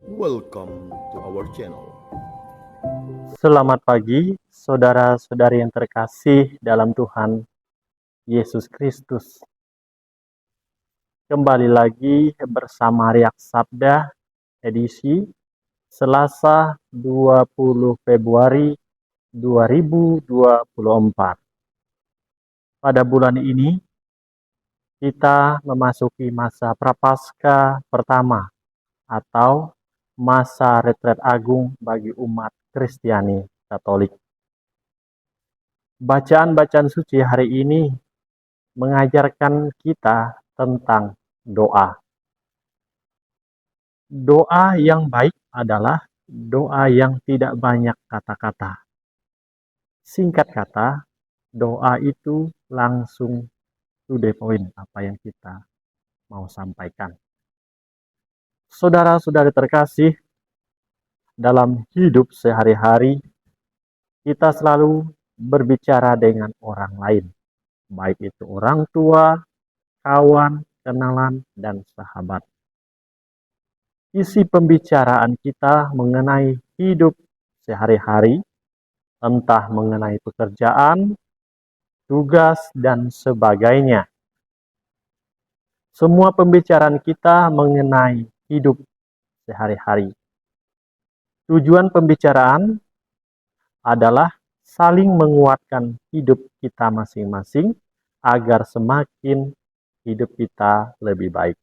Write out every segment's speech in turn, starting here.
Welcome to our channel. Selamat pagi, saudara-saudari yang terkasih dalam Tuhan Yesus Kristus. Kembali lagi bersama Riak Sabda, edisi Selasa 20 Februari 2024. Pada bulan ini, kita memasuki masa Prapaskah pertama atau masa retret agung bagi umat Kristiani Katolik. Bacaan-bacaan suci hari ini mengajarkan kita tentang doa. Doa yang baik adalah doa yang tidak banyak kata-kata. Singkat kata, doa itu langsung to the point apa yang kita mau sampaikan. Saudara-saudari terkasih, dalam hidup sehari-hari, kita selalu berbicara dengan orang lain, baik itu orang tua, kawan, kenalan, dan sahabat. Isi pembicaraan kita mengenai hidup sehari-hari, entah mengenai pekerjaan, tugas, dan sebagainya. Semua pembicaraan kita mengenai hidup sehari-hari. Tujuan pembicaraan adalah saling menguatkan hidup kita masing-masing agar semakin hidup kita lebih baik.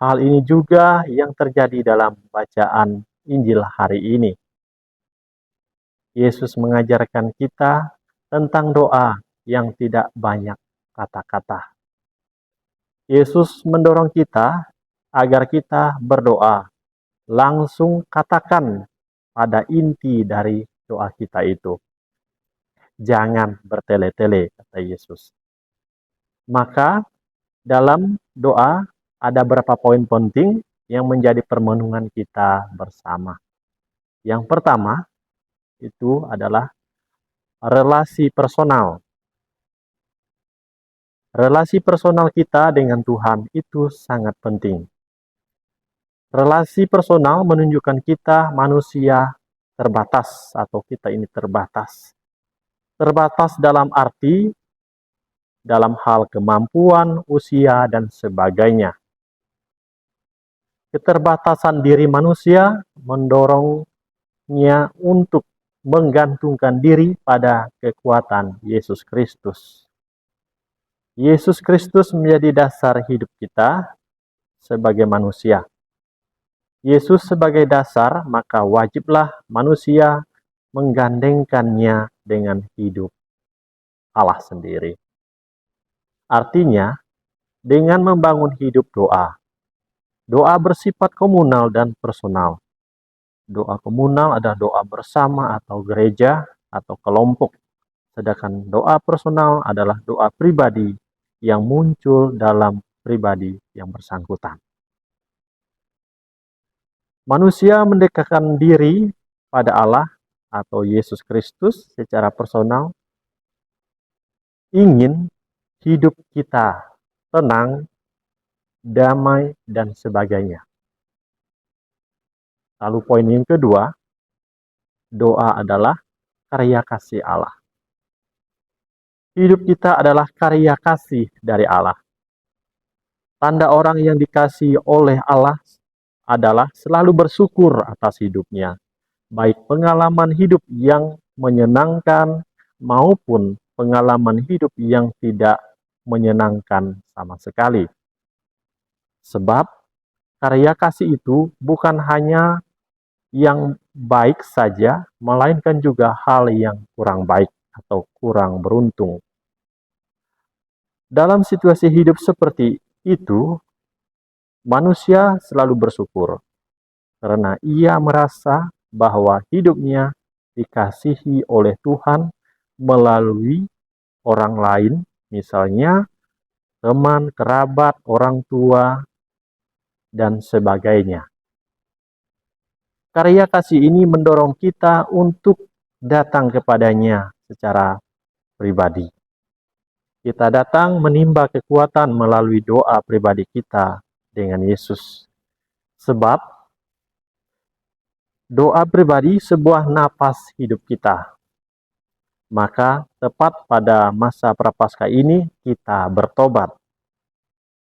Hal ini juga yang terjadi dalam bacaan Injil hari ini. Yesus mengajarkan kita tentang doa yang tidak banyak kata-kata. Yesus mendorong kita agar kita berdoa, langsung katakan pada inti dari doa kita itu. Jangan bertele-tele, kata Yesus. Maka dalam doa ada beberapa poin penting yang menjadi permenungan kita bersama. Yang pertama, itu adalah relasi personal. Relasi personal kita dengan Tuhan itu sangat penting. Relasi personal menunjukkan kita manusia terbatas atau kita ini terbatas. Terbatas dalam arti dalam hal kemampuan, usia, dan sebagainya. Keterbatasan diri manusia mendorongnya untuk menggantungkan diri pada kekuatan Yesus Kristus. Yesus Kristus menjadi dasar hidup kita sebagai manusia. Yesus sebagai dasar, maka wajiblah manusia menggandengkannya dengan hidup Allah sendiri. Artinya, dengan membangun hidup doa. Doa bersifat komunal dan personal. Doa komunal adalah doa bersama atau gereja atau kelompok. Sedangkan doa personal adalah doa pribadi yang muncul dalam pribadi yang bersangkutan. Manusia mendekatkan diri pada Allah atau Yesus Kristus secara personal, ingin hidup kita tenang, damai, dan sebagainya. Lalu poin yang kedua, doa adalah karya kasih Allah. Hidup kita adalah karya kasih dari Allah. Tanda orang yang dikasihi oleh Allah adalah selalu bersyukur atas hidupnya, baik pengalaman hidup yang menyenangkan maupun pengalaman hidup yang tidak menyenangkan sama sekali. Sebab karya kasih itu bukan hanya yang baik saja, melainkan juga hal yang kurang baik atau kurang beruntung. Dalam situasi hidup seperti itu, manusia selalu bersyukur karena ia merasa bahwa hidupnya dikasihi oleh Tuhan melalui orang lain, misalnya teman, kerabat, orang tua, dan sebagainya. Karya kasih ini mendorong kita untuk datang kepadanya secara pribadi. Kita datang menimba kekuatan melalui doa pribadi kita dengan Yesus. Sebab Doa pribadi sebuah napas hidup kita. Maka tepat pada masa Prapaskah ini kita bertobat.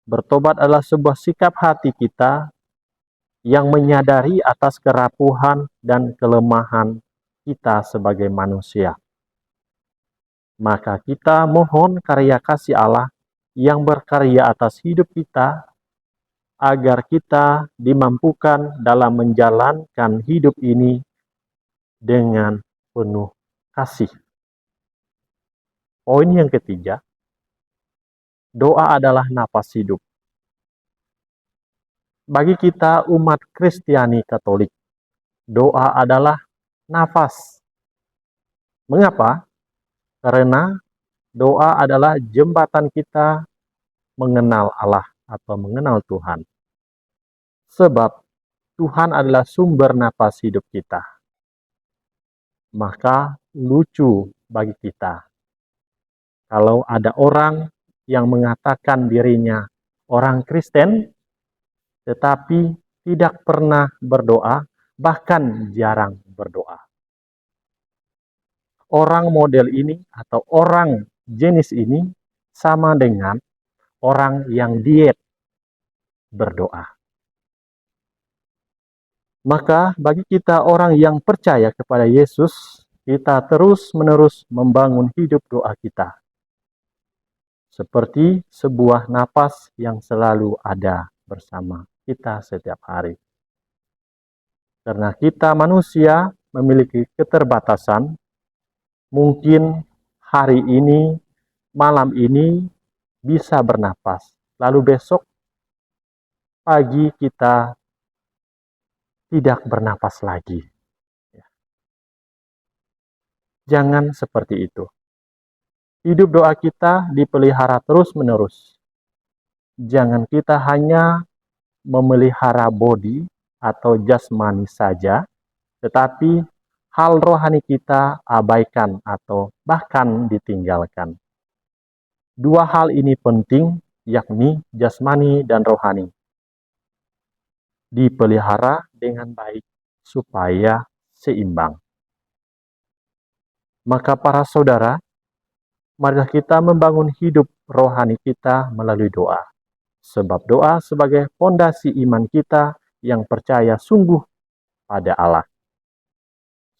Bertobat adalah sebuah sikap hati kita yang menyadari atas kerapuhan dan kelemahan kita sebagai manusia. Maka kita mohon karya kasih Allah yang berkarya atas hidup kita, agar kita dimampukan dalam menjalankan hidup ini dengan penuh kasih. Poin yang ketiga, doa adalah napas hidup. Bagi kita umat Kristiani Katolik, doa adalah nafas. Mengapa? Karena doa adalah jembatan kita mengenal Allah atau mengenal Tuhan. Sebab Tuhan adalah sumber napas hidup kita. Maka lucu bagi kita kalau ada orang yang mengatakan dirinya orang Kristen, tetapi tidak pernah berdoa, bahkan jarang berdoa. Orang model ini atau orang jenis ini sama dengan orang yang diet berdoa. Maka bagi kita orang yang percaya kepada Yesus, kita terus-menerus membangun hidup doa kita. Seperti sebuah napas yang selalu ada bersama kita setiap hari. Karena kita manusia memiliki keterbatasan, mungkin hari ini, malam ini bisa bernapas. Lalu besok pagi kita tidak bernapas lagi. Jangan seperti itu. Hidup doa kita dipelihara terus-menerus. Jangan kita hanya memelihara body atau jasmani saja, tetapi hal rohani kita abaikan atau bahkan ditinggalkan. Dua hal ini penting, yakni jasmani dan rohani. Dipelihara dengan baik supaya seimbang. Maka para saudara, marilah kita membangun hidup rohani kita melalui doa. Sebab doa sebagai fondasi iman kita yang percaya sungguh pada Allah.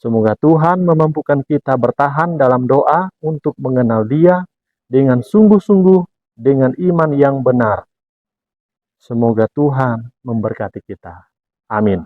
Semoga Tuhan memampukan kita bertahan dalam doa untuk mengenal Dia dengan sungguh-sungguh, dengan iman yang benar. Semoga Tuhan memberkati kita. Amin.